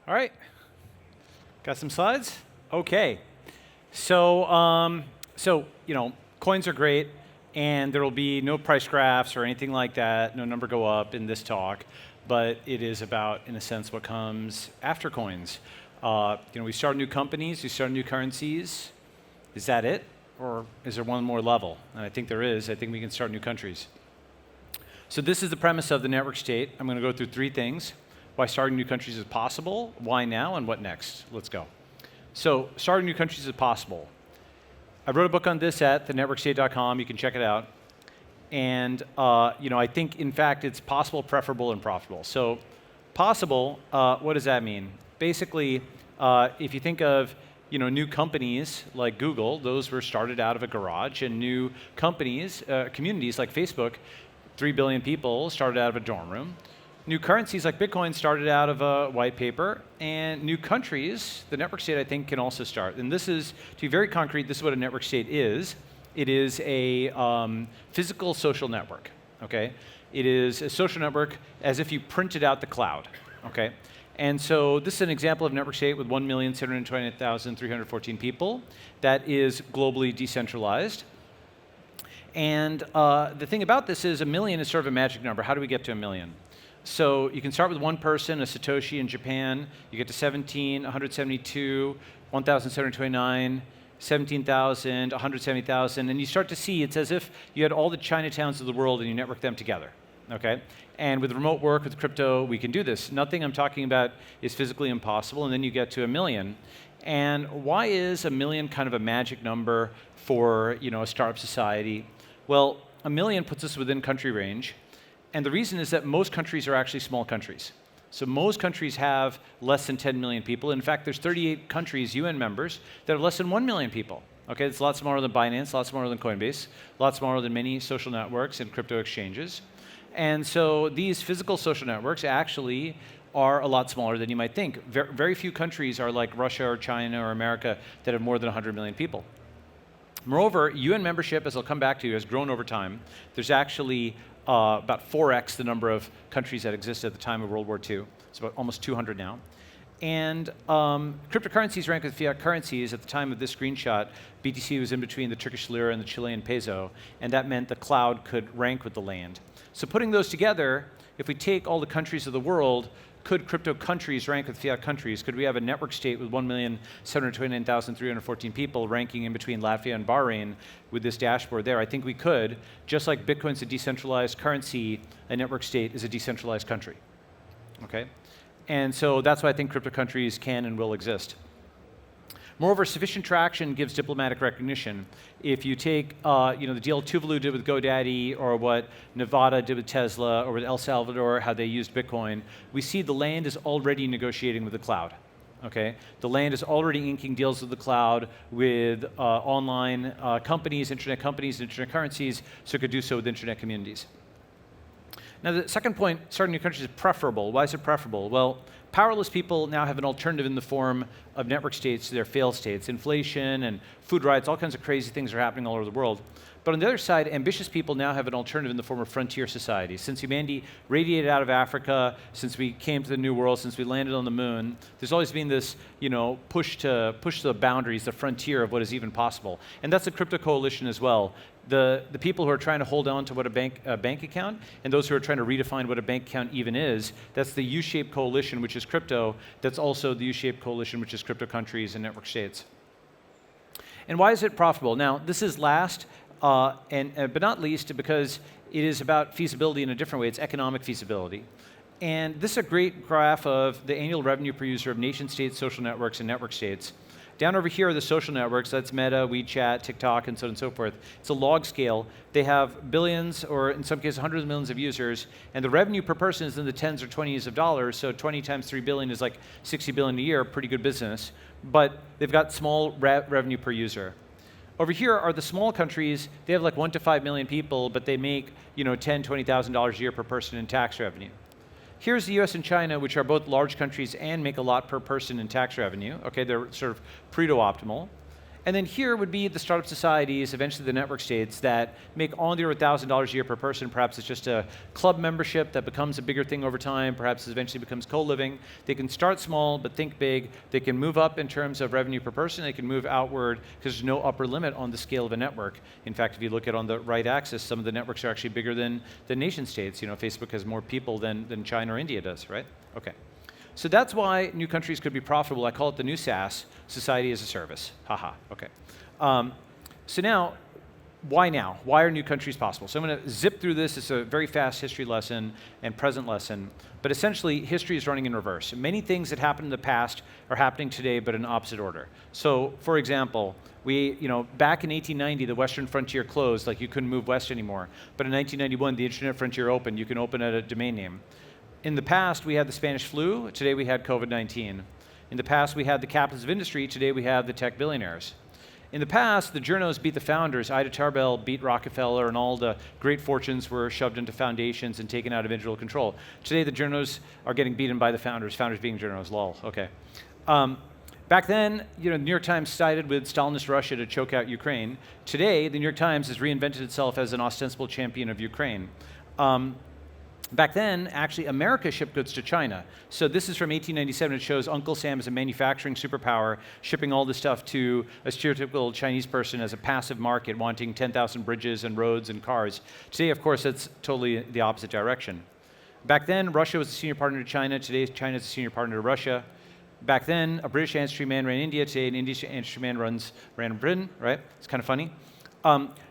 All right, got some slides? Okay. So, coins are great, and there will be no price graphs or anything like that, no number go up in this talk, but it is about, in a sense, what comes after coins. We start new companies, we start new currencies. Is that it? Or is there one more level? And I think there is. I think we can start new countries. So this is the premise of the network state. I'm going to go through three things. Why starting new countries is possible, why now, and what next. Let's go. So starting new countries is possible. I wrote a book on this at thenetworkstate.com. You can check it out. And I think, in fact, it's possible, preferable, and profitable. So possible, what does that mean? Basically, if you think of new companies like Google, those were started out of a garage, and new companies, communities like Facebook, 3 billion people started out of a dorm room. New currencies like Bitcoin started out of a white paper, and new countries, the network state, I think, can also start. And this is, to be very concrete, this is what a network state is. It is a physical social network, okay? It is a social network as if you printed out the cloud, okay? And so this is an example of network state with 1,728,314 people that is globally decentralized. And the thing about this is 1 million is sort of a magic number. How do we get to 1 million? So you can start with one person, a Satoshi in Japan. You get to 17, 172, 1,729, 17,000, 170,000. And you start to see it's as if you had all the Chinatowns of the world and you network them together. Okay? And with remote work, with crypto, we can do this. Nothing I'm talking about is physically impossible. And then you get to 1 million. And why is 1 million kind of a magic number for a startup society? Well, 1 million puts us within country range. And the reason is that most countries are actually small countries. So most countries have less than 10 million people. In fact, there's 38 countries, UN members, that have less than 1 million people. Okay, it's a lot smaller than Binance, a lot smaller than Coinbase, a lot smaller than many social networks and crypto exchanges. And so these physical social networks actually are a lot smaller than you might think. Very few countries are like Russia or China or America that have more than 100 million people. Moreover, UN membership, as I'll come back to, has grown over time. There's actually about 4x the number of countries that existed at the time of World War II. It's about almost 200 now. And cryptocurrencies rank with fiat currencies. At the time of this screenshot, BTC was in between the Turkish lira and the Chilean peso, and that meant the cloud could rank with the land. So putting those together, if we take all the countries of the world, could crypto countries rank with fiat countries? Could we have a network state with 1,729,314 people ranking in between Latvia and Bahrain with this dashboard there? I think we could. Just like Bitcoin's a decentralized currency, a network state is a decentralized country. Okay? And so that's why I think crypto countries can and will exist. Moreover, sufficient traction gives diplomatic recognition. If you take the deal Tuvalu did with GoDaddy, or what Nevada did with Tesla, or with El Salvador, how they used Bitcoin, we see the land is already negotiating with the cloud. Okay? The land is already inking deals with the cloud with online companies, and internet currencies, so it could do so with internet communities. Now, the second point, starting new countries, is preferable. Why is it preferable? Well, powerless people now have an alternative in the form of network states to their failed states. Inflation and food riots, all kinds of crazy things are happening all over the world. But on the other side, ambitious people now have an alternative in the form of frontier societies. Since humanity radiated out of Africa, since we came to the New World, since we landed on the moon, there's always been this push to the boundaries, the frontier of what is even possible. And that's a crypto coalition as well. The people who are trying to hold on to what a bank account, and those who are trying to redefine what a bank account even is, that's the U-shaped coalition, which is crypto. That's also the U-shaped coalition, which is crypto countries and network states. And why is it profitable? Now, this is last, but not least, because it is about feasibility in a different way. It's economic feasibility. And this is a great graph of the annual revenue per user of nation states, social networks, and network states. Down over here are the social networks. That's Meta, WeChat, TikTok, and so on and so forth. It's a log scale. They have billions, or in some cases hundreds of millions of users, and the revenue per person is in the tens or 20s of dollars, so 20 times 3 billion is like 60 billion a year, pretty good business. But they've got small revenue per user. Over here are the small countries. They have like 1 to 5 million people, but they make $10,000, $20,000 a year per person in tax revenue. Here's the US and China, which are both large countries and make a lot per person in tax revenue. Okay, they're sort of Pareto optimal. And then here would be the startup societies, eventually the network states, that make on the order of $1,000 a year per person. Perhaps it's just a club membership that becomes a bigger thing over time. Perhaps it eventually becomes co-living. They can start small, but think big. They can move up in terms of revenue per person. They can move outward because there's no upper limit on the scale of a network. In fact, if you look at on the right axis, some of the networks are actually bigger than the nation states. You know, Facebook has more people than China or India does, right? Okay. So that's why new countries could be profitable. I call it the new SaaS, society as a service. Haha, okay. So now, why now? Why are new countries possible? So I'm going to zip through this. It's a very fast history lesson and present lesson. But essentially, history is running in reverse. Many things that happened in the past are happening today, but in opposite order. So, for example, back in 1890, the Western frontier closed, like you couldn't move west anymore. But in 1991, the internet frontier opened. You can open at a domain name. In the past, we had the Spanish flu. Today, we had COVID-19. In the past, we had the captains of industry. Today, we have the tech billionaires. In the past, the journos beat the founders. Ida Tarbell beat Rockefeller, and all the great fortunes were shoved into foundations and taken out of individual control. Today, the journos are getting beaten by the founders being journos, lol, okay. Back then, the New York Times sided with Stalinist Russia to choke out Ukraine. Today, the New York Times has reinvented itself as an ostensible champion of Ukraine. Back then, actually, America shipped goods to China. So this is from 1897. It shows Uncle Sam as a manufacturing superpower, shipping all this stuff to a stereotypical Chinese person as a passive market, wanting 10,000 bridges and roads and cars. Today, of course, it's totally the opposite direction. Back then, Russia was a senior partner to China. Today, China is a senior partner to Russia. Back then, a British ancestry man ran India. Today, an Indian ancestry man ran Britain, right? It's kind of funny.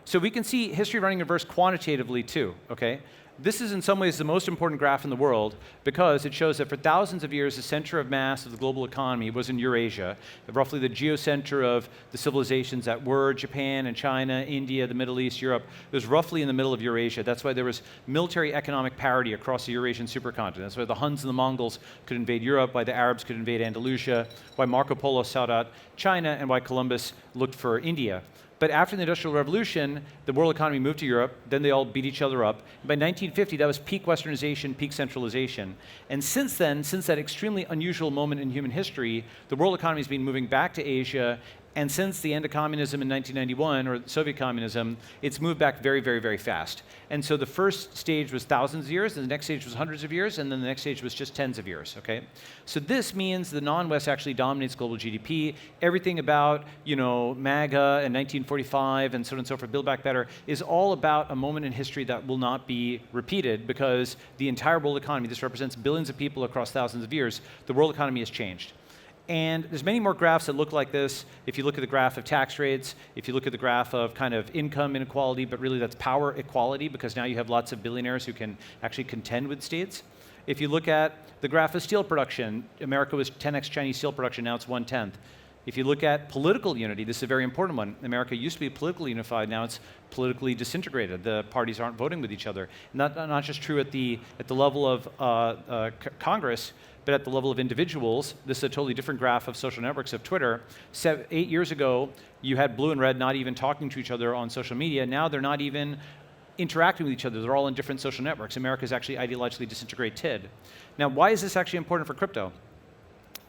So we can see history running in reverse quantitatively, too, okay? This is in some ways the most important graph in the world because it shows that for thousands of years, the center of mass of the global economy was in Eurasia, roughly the geocenter of the civilizations that were Japan and China, India, the Middle East, Europe. It was roughly in the middle of Eurasia. That's why there was military economic parity across the Eurasian supercontinent. That's why the Huns and the Mongols could invade Europe, why the Arabs could invade Andalusia, why Marco Polo sought out China, and why Columbus looked for India. But after the Industrial Revolution, the world economy moved to Europe, then they all beat each other up. By 1950, that was peak Westernization, peak centralization. And since then, since that extremely unusual moment in human history, the world economy has been moving back to Asia. And since the end of communism in 1991, or Soviet communism, it's moved back very, very, very fast. And so the first stage was thousands of years, and the next stage was hundreds of years, and then the next stage was just tens of years, okay? So this means the non-West actually dominates global GDP. Everything about, MAGA and 1945 and so on and so forth, Build Back Better, is all about a moment in history that will not be repeated because the entire world economy, this represents billions of people across thousands of years, the world economy has changed. And there's many more graphs that look like this. If you look at the graph of tax rates, if you look at the graph of kind of income inequality, but really that's power equality because now you have lots of billionaires who can actually contend with states. If you look at the graph of steel production, America was 10x Chinese steel production, now it's 1/10. If you look at political unity, this is a very important one. America used to be politically unified, now it's politically disintegrated. The parties aren't voting with each other. And not just true at the level of Congress, but at the level of individuals. This is a totally different graph of social networks of Twitter. 8 years ago, you had blue and red not even talking to each other on social media. Now they're not even interacting with each other. They're all in different social networks. America is actually ideologically disintegrated. Now, why is this actually important for crypto?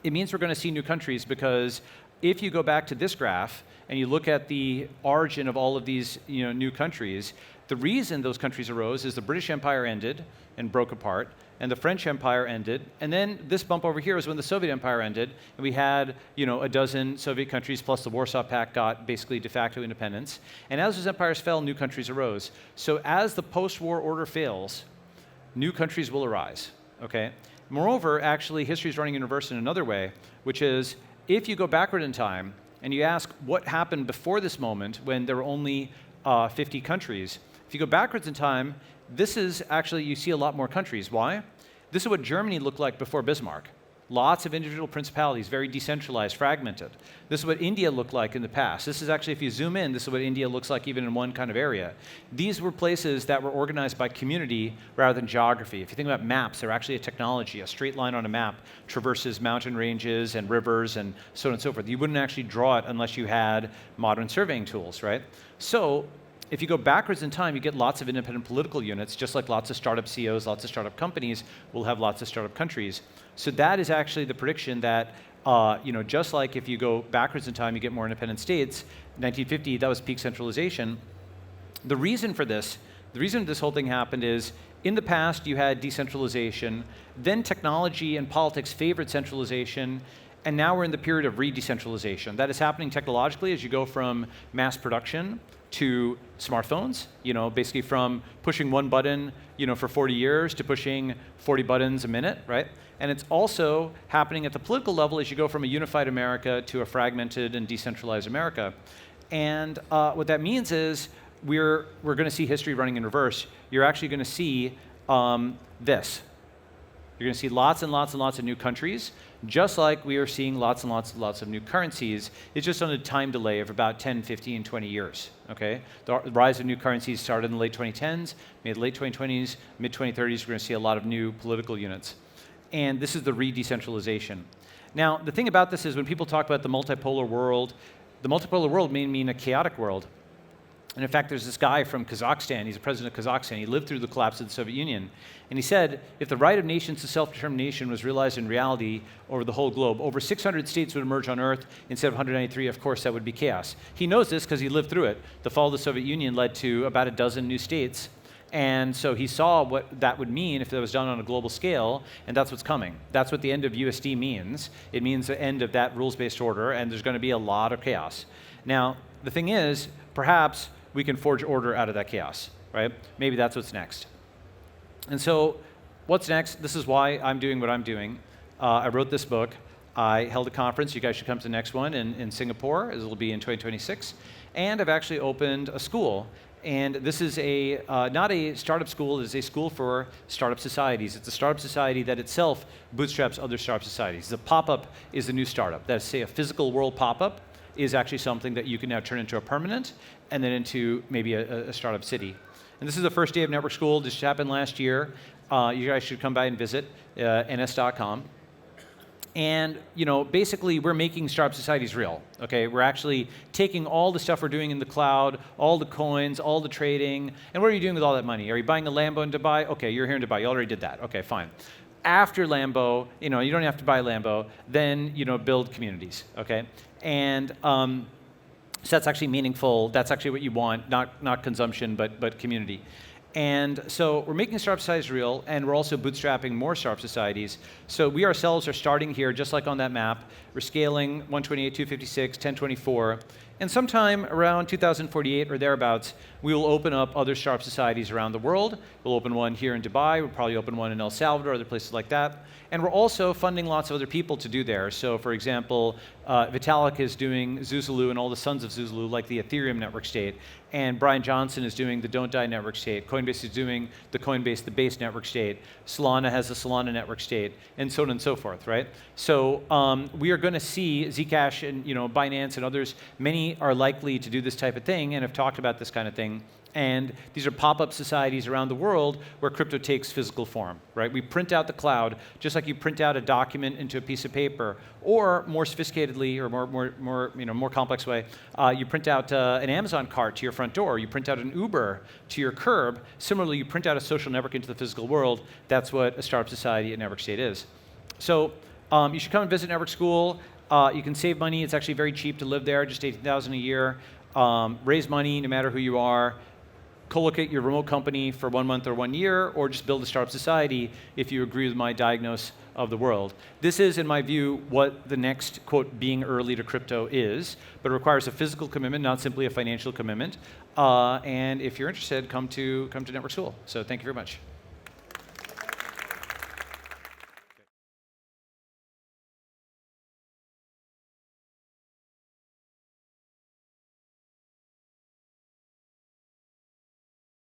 It means we're going to see new countries because if you go back to this graph and you look at the origin of all of these new countries, the reason those countries arose is the British Empire ended and broke apart, and the French Empire ended, and then this bump over here is when the Soviet Empire ended, and we had a dozen Soviet countries plus the Warsaw Pact got basically de facto independence. And as those empires fell, new countries arose. So as the post-war order fails, new countries will arise, okay? Moreover, actually, history is running in reverse in another way, which is if you go backward in time and you ask what happened before this moment when there were only 50 countries, if you go backwards in time, this is actually, you see a lot more countries. Why? This is what Germany looked like before Bismarck. Lots of individual principalities, very decentralized, fragmented. This is what India looked like in the past. This is actually, if you zoom in, this is what India looks like even in one kind of area. These were places that were organized by community rather than geography. If you think about maps, they're actually a technology. A straight line on a map traverses mountain ranges and rivers and so on and so forth. You wouldn't actually draw it unless you had modern surveying tools, right? So if you go backwards in time, you get lots of independent political units, just like lots of startup CEOs, lots of startup companies will have lots of startup countries. So that is actually the prediction that, just like if you go backwards in time, you get more independent states. 1950, that was peak centralization. The reason this whole thing happened is, in the past, you had decentralization, then technology and politics favored centralization, and now we're in the period of re-decentralization. That is happening technologically as you go from mass production to smartphones, basically from pushing one button, for 40 years to pushing 40 buttons a minute, right? And it's also happening at the political level as you go from a unified America to a fragmented and decentralized America. And what that means is we're going to see history running in reverse. You're actually going to see this. You're going to see lots and lots and lots of new countries, just like we are seeing lots and lots and lots of new currencies. It's just on a time delay of about 10, 15, 20 years, okay? The rise of new currencies started in the late 2010s, mid late 2020s, mid 2030s, we're going to see a lot of new political units. And this is the re-decentralization. Now, the thing about this is when people talk about the multipolar world may mean a chaotic world. And in fact, there's this guy from Kazakhstan, he's the president of Kazakhstan, he lived through the collapse of the Soviet Union. And he said, if the right of nations to self-determination was realized in reality over the whole globe, over 600 states would emerge on Earth instead of 193, of course that would be chaos. He knows this because he lived through it. The fall of the Soviet Union led to about a dozen new states. And so he saw what that would mean if it was done on a global scale, and that's what's coming. That's what the end of USD means. It means the end of that rules-based order, and there's going to be a lot of chaos. Now, the thing is, perhaps we can forge order out of that chaos, right? Maybe that's what's next. And so what's next? This is why I'm doing what I'm doing. I wrote this book. I held a conference. You guys should come to the next one in Singapore. It will be in 2026. And I've actually opened a school. And this is not a startup school, it is a school for startup societies. It's a startup society that itself bootstraps other startup societies. The pop-up is the new startup. That's, say, a physical world pop-up is actually something that you can now turn into a permanent and then into maybe a startup city. And this is the first day of Network School. This happened last year. You guys should come by and visit ns.com. And basically, we're making startup societies real. Okay, we're actually taking all the stuff we're doing in the cloud, all the coins, all the trading, and what are you doing with all that money? Are you buying a Lambo in Dubai? Okay, you're here in Dubai. You already did that. Okay, fine. After Lambo, you don't have to buy a Lambo. Then build communities. Okay, and so that's actually meaningful. That's actually what you want, not consumption, but community. And so we're making startup societies real, and we're also bootstrapping more startup societies. So we ourselves are starting here, just like on that map. We're scaling 128, 256, 1024. And sometime around 2048 or thereabouts, we will open up other startup societies around the world. We'll open one here in Dubai. We'll probably open one in El Salvador, other places like that. And we're also funding lots of other people to do there. So for example, Vitalik is doing Zuzulu and all the sons of Zuzulu, like the Ethereum network state. And Brian Johnson is doing the Don't Die network state. Coinbase is doing the Coinbase, the Base network state. Solana has the Solana network state, and so on and so forth, right? So we are going to see Zcash and Binance and others, many are likely to do this type of thing and have talked about this kind of thing. And these are pop-up societies around the world where crypto takes physical form, right? We print out the cloud, just like you print out a document into a piece of paper, or more sophisticatedly, or more complex way, you print out an Amazon cart to your front door, you print out an Uber to your curb. Similarly, you print out a social network into the physical world. That's what a startup society at Network State is. So you should come and visit Network School. You can save money. It's actually very cheap to live there, just $18,000 a year. Raise money, no matter who you are. Co-locate your remote company for 1 month or 1 year, or just build a startup society if you agree with my diagnosis of the world. This is, in my view, what the next, quote, being early to crypto is, but it requires a physical commitment, not simply a financial commitment. And if you're interested, come to Network School. So thank you very much.